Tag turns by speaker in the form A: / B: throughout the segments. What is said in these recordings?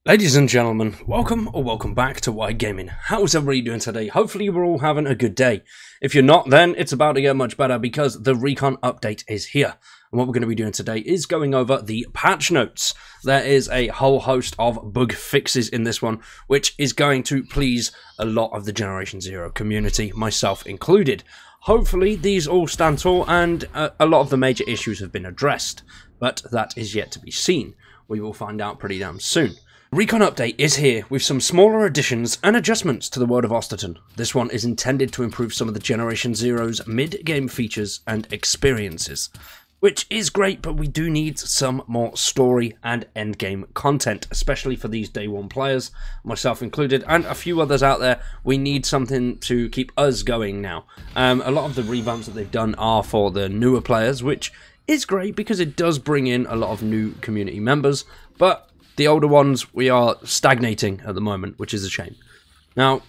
A: Ladies and gentlemen, welcome or welcome back to Wide Gaming. How's everybody doing today? Hopefully you're all having a good day. If you're not, then it's about to get much better because the Recon update is here. And what we're going to be doing today is going over the patch notes. There is a whole host of bug fixes in this one, which is going to please a lot of the Generation Zero community, myself included. Hopefully these all stand tall and a lot of the major issues have been addressed, but that is yet to be seen. We will find out pretty damn soon. Recon Update is here with some smaller additions and adjustments to the world of Osterton. This one is intended to improve some of the Generation Zero's mid-game features and experiences, which is great, but we do need some more story and end-game content, especially for these Day 1 players, myself included, and a few others out there. We need something to keep us going now. A lot of the revamps that they've done are for the newer players, which is great because it does bring in a lot of new community members, but the older ones, we are stagnating at the moment, which is a shame. Now,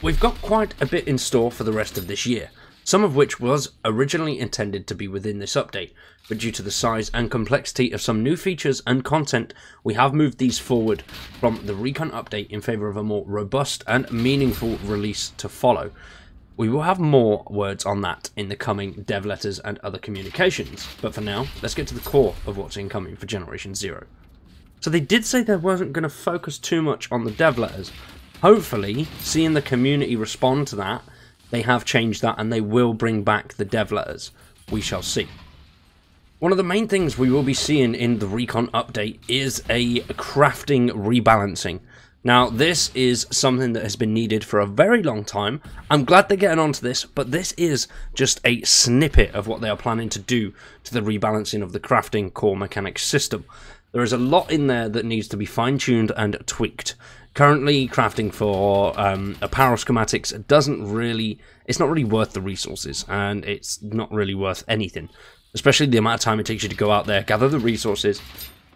A: we've got quite a bit in store for the rest of this year, some of which was originally intended to be within this update, but due to the size and complexity of some new features and content, we have moved these forward from the Recon update in favour of a more robust and meaningful release to follow. We will have more words on that in the coming dev letters and other communications, but for now, let's get to the core of what's incoming for Generation Zero. So they did say they wasn't going to focus too much on the dev letters. Hopefully, seeing the community respond to that, they have changed that and they will bring back the dev letters. We shall see. One of the main things we will be seeing in the Recon update is a crafting rebalancing. Now, this is something that has been needed for a very long time. I'm glad they're getting onto this, but this is just a snippet of what they are planning to do to the rebalancing of the crafting core mechanics system. There is a lot in there that needs to be fine-tuned and tweaked. Currently, crafting for apparel schematics it's not really worth the resources, and it's not really worth anything. Especially the amount of time it takes you to go out there, gather the resources,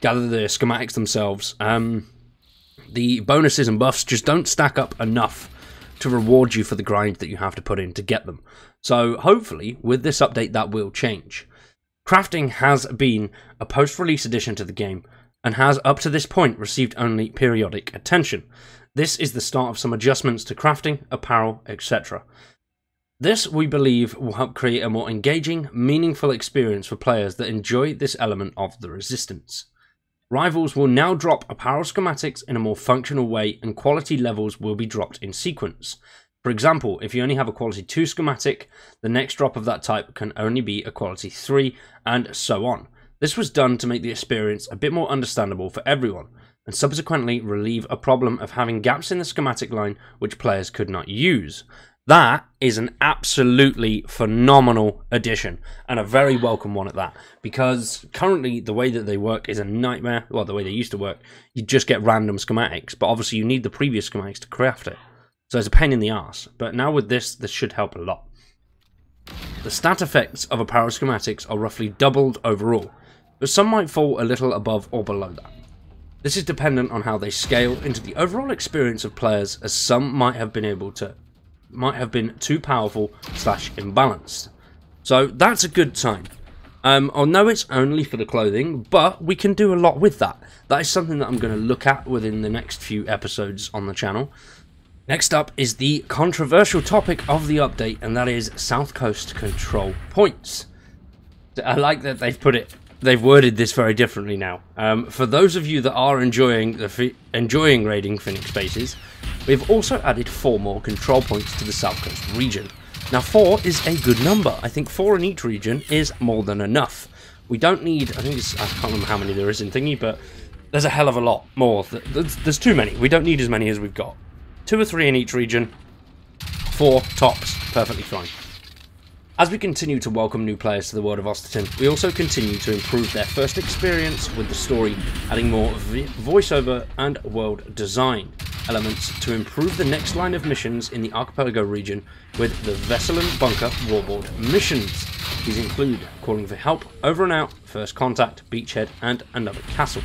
A: gather the schematics themselves. The bonuses and buffs just don't stack up enough to reward you for the grind that you have to put in to get them. So hopefully, with this update, that will change. Crafting has been a post-release addition to the game, and has up to this point received only periodic attention. This is the start of some adjustments to crafting, apparel, etc. This, we believe, will help create a more engaging, meaningful experience for players that enjoy this element of the Resistance. Rivals will now drop apparel schematics in a more functional way, and quality levels will be dropped in sequence. For example, if you only have a quality 2 schematic, the next drop of that type can only be a quality 3, and so on. This was done to make the experience a bit more understandable for everyone, and subsequently relieve a problem of having gaps in the schematic line which players could not use. That is an absolutely phenomenal addition, and a very welcome one at that, because currently the way that they work is a nightmare. Well, the way they used to work, you just get random schematics, but obviously you need the previous schematics to craft it. So it's a pain in the arse, but now with this should help a lot. The stat effects of apparel schematics are roughly doubled overall, but some might fall a little above or below that. This is dependent on how they scale into the overall experience of players, as some might have been too powerful / imbalanced. So that's a good sign. I know it's only for the clothing, but we can do a lot with that. That is something that I'm going to look at within the next few episodes on the channel. Next up is the controversial topic of the update, and that is South Coast control points. I like that they've worded this very differently now. For those of you that are enjoying raiding Phoenix bases, we've also added 4 more control points to the South Coast region. Now 4 is a good number. I think 4 in each region is more than enough. We don't need, I can't remember how many there is in Thingy, but there's a hell of a lot more. There's too many. We don't need as many as we've got. 2 or 3 in each region, 4 tops, perfectly fine. As we continue to welcome new players to the world of Osterton, we also continue to improve their first experience with the story, adding more voiceover and world design elements to improve the next line of missions in the Archipelago region with the Vessel and Bunker Warboard missions. These include calling for help, over and out, first contact, beachhead, and another castle.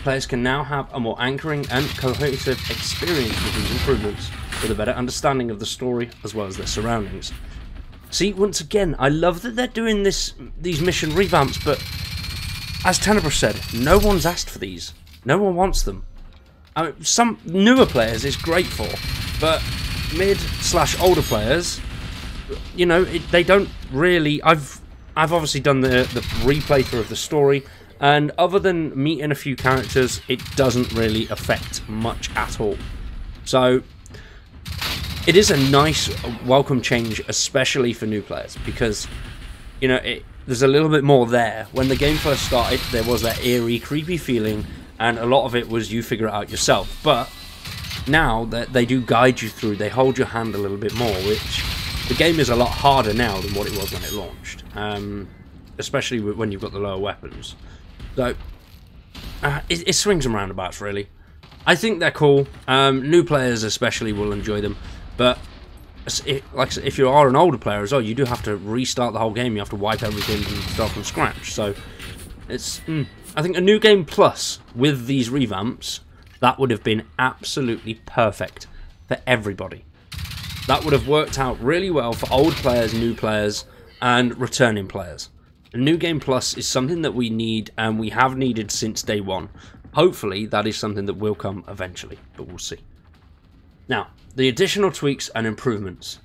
A: Players can now have a more anchoring and cohesive experience with these improvements, with a better understanding of the story as well as their surroundings. See, once again, I love that they're doing these mission revamps, but as Tenebrous said, no one's asked for these. No one wants them. I mean, some newer players it's great for, but mid/older players, you know, they don't really. I've obviously done the replay through of the story, and other than meeting a few characters, it doesn't really affect much at all. So it is a nice welcome change, especially for new players, because, you know, there's a little bit more there. When the game first started, there was that eerie, creepy feeling, and a lot of it was you figure it out yourself. But now that they do guide you through, they hold your hand a little bit more, which the game is a lot harder now than what it was when it launched, especially when you've got the lower weapons. So it swings and roundabouts, really. I think they're cool. New players especially will enjoy them, but if you are an older player as well, you do have to restart the whole game. You have to wipe everything and start from scratch. So it's I think a new game plus with these revamps, that would have been absolutely perfect for everybody. That would have worked out really well for old players, new players, and returning players. A new game plus is something that we need, and we have needed since day one. Hopefully that is something that will come eventually, but we'll see. Now, the additional tweaks and improvements.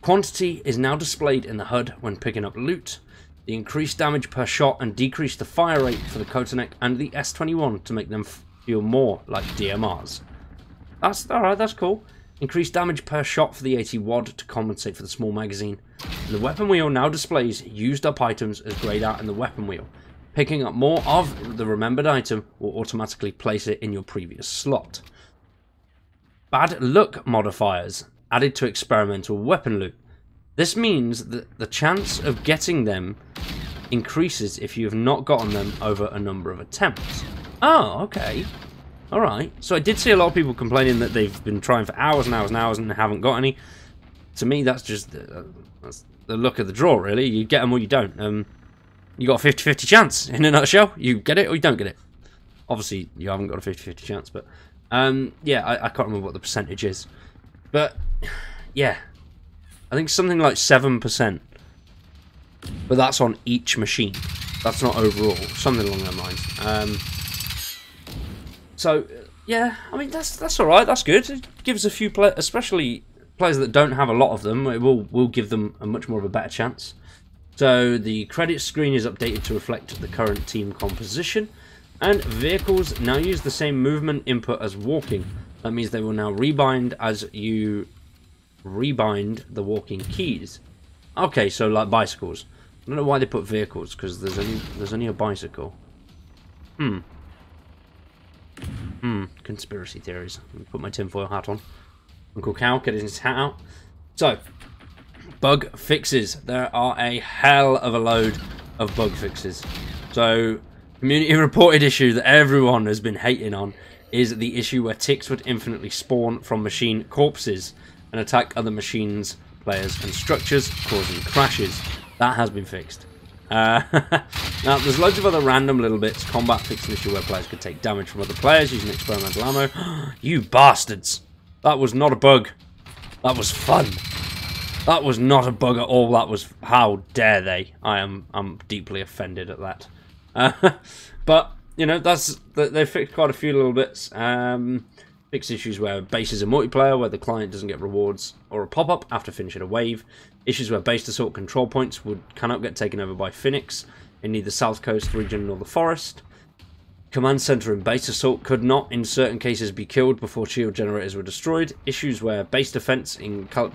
A: Quantity is now displayed in the HUD when picking up loot. The increased damage per shot and decrease the fire rate for the Kotanek and the S21 to make them feel more like DMRs. That's alright, that's cool. Increased damage per shot for the 80 WAD to compensate for the small magazine. And the weapon wheel now displays used up items as grayed out in the weapon wheel. Picking up more of the remembered item will automatically place it in your previous slot. Bad luck modifiers added to experimental weapon loot. This means that the chance of getting them increases if you have not gotten them over a number of attempts. Oh, okay. Alright. So I did see a lot of people complaining that they've been trying for hours and hours and hours and haven't got any. To me, that's just that's the luck of the draw, really. You get them or you don't. You got a 50-50 chance, in a nutshell. You get it or you don't get it. Obviously, you haven't got a 50-50 chance, but yeah, I can't remember what the percentage is. But, yeah. I think something like 7%. But that's on each machine. That's not overall. Something along those lines. So, yeah, I mean, that's alright. That's good. It gives a few players, especially players that don't have a lot of them, it will give them a much more of a better chance. So, the credit screen is updated to reflect the current team composition. And vehicles now use the same movement input as walking. That means they will now rebind as you rebind the walking keys. Okay, so like bicycles. I don't know why they put vehicles, because there's only a bicycle. Conspiracy theories. Let me put my tinfoil hat on. Uncle Cow getting his hat out. So, bug fixes. There are a hell of a load of bug fixes. So, community reported issue that everyone has been hating on is the issue where ticks would infinitely spawn from machine corpses and attack other machines, players and structures, causing crashes. That has been fixed. Now, there's loads of other random little bits. Combat fixed an issue where players could take damage from other players using experimental ammo. You bastards! That was not a bug. That was fun. That was not a bug at all. That was... How dare they? I'm deeply offended at that. But, you know, they fixed quite a few little bits. Fixed issues where base is a multiplayer, where the client doesn't get rewards or a pop-up after finishing a wave. Issues where base assault control points cannot get taken over by Phoenix in neither South Coast region nor the Forest. Command center and base assault could not, in certain cases, be killed before shield generators were destroyed. Issues where base defense in I'm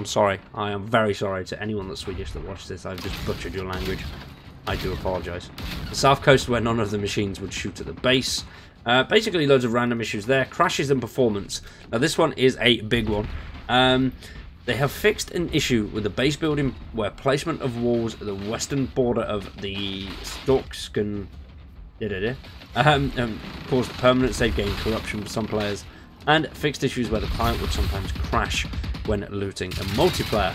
A: sorry. I am very sorry to anyone that's Swedish that watched this. I've just butchered your language. I do apologise. The South Coast, where none of the machines would shoot at the base. Basically, loads of random issues there. Crashes and performance. Now, this one is a big one. They have fixed an issue with the base building where placement of walls at the western border of the Storksken caused permanent save game corruption for some players, and fixed issues where the client would sometimes crash when looting a multiplayer.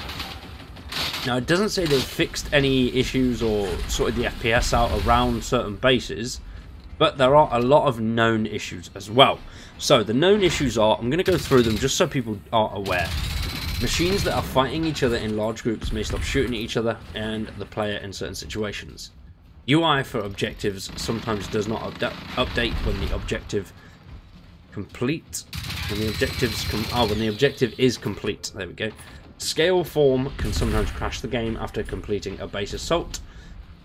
A: Now, it doesn't say they've fixed any issues or sorted the FPS out around certain bases, but there are a lot of known issues as well. So, the known issues are, I'm going to go through them just so people are aware. Machines that are fighting each other in large groups may stop shooting at each other and the player in certain situations. UI for objectives sometimes does not update when the objective complete. When the objective is complete. There we go. Scale form can sometimes crash the game after completing a base assault.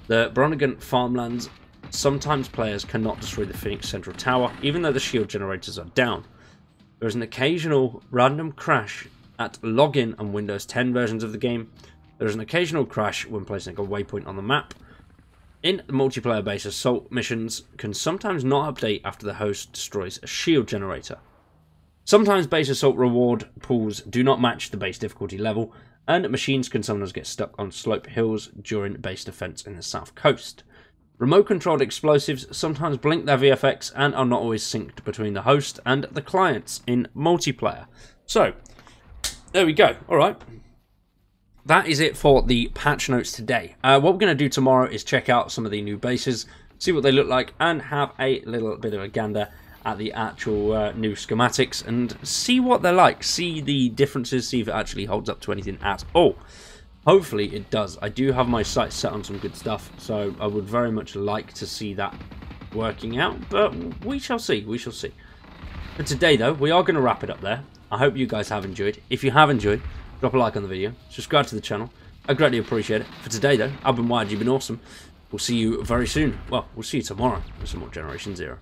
A: The Bronigan farmlands. Sometimes players cannot destroy the Phoenix Central Tower, even though the shield generators are down. There is an occasional random crash at login and Windows 10 versions of the game. There is an occasional crash when placing a waypoint on the map. In multiplayer base assault missions can sometimes not update after the host destroys a shield generator. Sometimes base assault reward pools do not match the base difficulty level, and machines can sometimes get stuck on slope hills during base defense in the south coast. Remote controlled explosives sometimes blink their VFX and are not always synced between the host and the clients in multiplayer. So, there we go. Alright. That is it for the patch notes today. What we're going to do tomorrow is check out some of the new bases, see what they look like, and have a little bit of a gander at the actual new schematics and see what they're like, see the differences, see if it actually holds up to anything at all. Hopefully it does. I do have my sights set on some good stuff, so I would very much like to see that working out, but we shall see, we shall see. For today though, we are going to wrap it up there. I hope you guys have enjoyed. If you have enjoyed, drop a like on the video, subscribe to the channel. I greatly appreciate it. For today though, I've been Wyatt, you've been awesome. We'll see you very soon. Well, we'll see you tomorrow with some more Generation Zero.